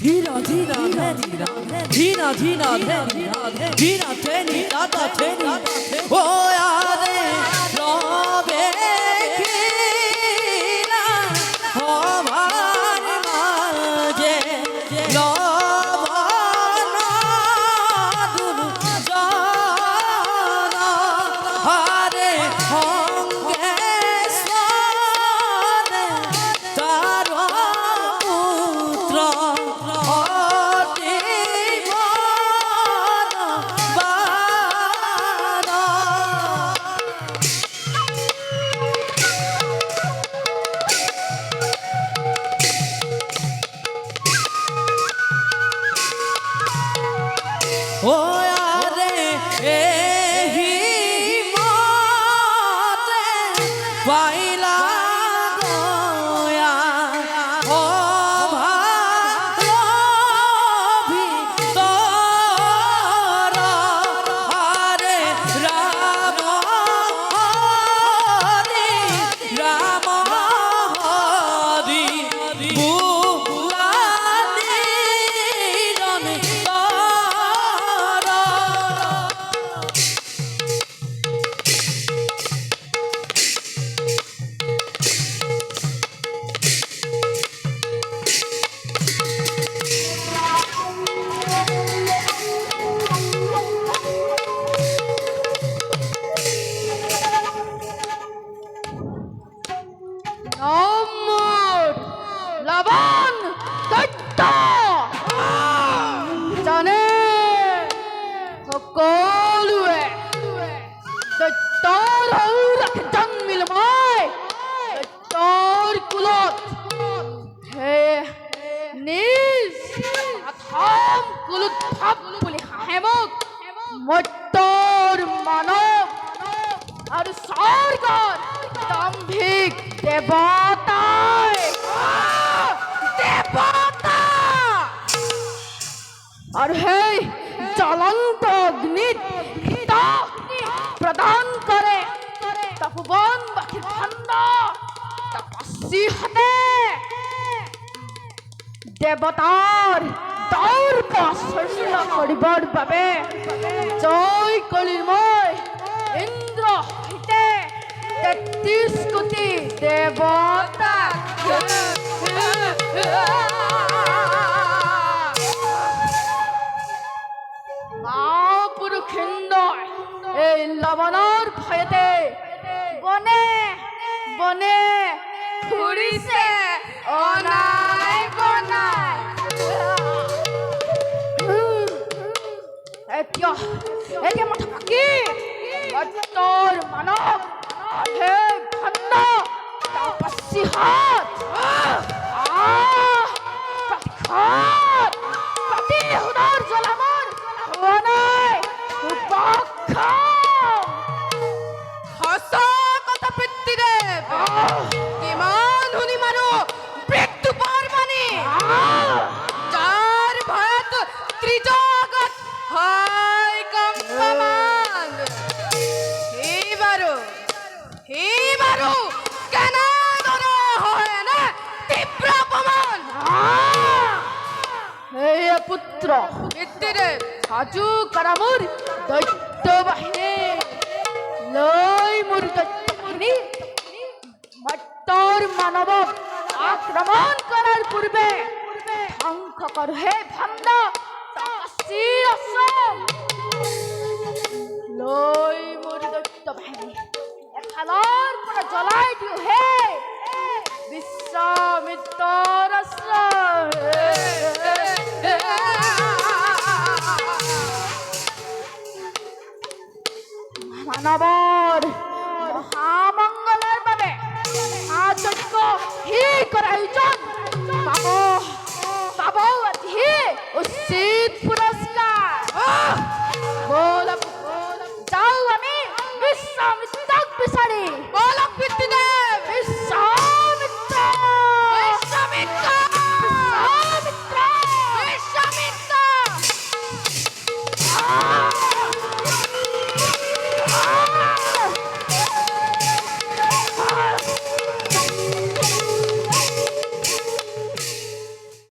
धीरा धीरा धीरा धीरा धीरा धीरा धीरा तेनी दादा तेनी ओ यारे रोबे खीरा हो भार माजे लोबना दुनु जाना हारे होंगे स्वादे तारो पुत्र ओ यारे एही माते पाइला गोया ओ भालो भी तोरा हरे राम हरि राम हरि बुला दीरन লবণ দৈত্য জানে সকলোৱে দৈত্যৰ ঔৰাকে জন্মিল মই দৈত্যৰ কুলত সেয়ে নিজ প্ৰথম কুলত ভাব বুলি হাঁহে মোক মৰ্ত্যৰ মানৱ আৰু স্বৰ্গৰ দাম্ভিক দেৱতাই দেৱতা আৰু সেই জ্বলন্ত অগ্নিত প্ৰদান কৰে তপোবনবাসীৰ খণ্ড তপস্বীহঁতে দেৱতাৰ দৌৰ্প চূৰ্ণ কৰিবৰ বাবে জয় কৰিল মই ইন্দ্ৰ সৈতে 33 কোটি দেৱতা পুৰুষিন্দৰ এই লৱণৰ ভয়তে বনে বনে ফুৰিছে অনাই বনাই এতিয়া এই মাথা পাকি মৰ্ত্যৰ মানৱ হে ভণ্ড তপস্বী হাত পাতি হুদৰ জ্বলাবৰ হোৱা নাই সঁচা কথা পিতৃদেৱ কিমান শুনি মাৰো মৃত্যু পাৰমানি যাৰ ভয়ত ত্ৰিজগত হয় কম্পমান সি বাৰু কেনেদৰে হয় নে তীব্ৰ অপমান হে পুত্ৰ পিতৃদেৱ সাজু কৰা মোৰ দৈত্য বাহিনী লৈ মোৰ দৈত্য বাহিনী মৰ্ত্যৰ মানৱক আক্ৰমণ কৰাৰ পূৰ্বে ধ্বংস কৰ হে ভণ্ড তপস্বী অসম লৈ মোৰ দৈত্য বাহিনী এফালৰ পৰা জ্বলাই দিওঁ হে বিশ্বামিত্ৰৰ আশ্ৰয় মানৱৰ মহামংগলৰ বাবে যজ্ঞ সি কৰা আয়োজন পাব আজি উচিত পুৰস্কাৰ ব'ল যাওঁ আমি বিশ্বামিত্ৰক বিচাৰি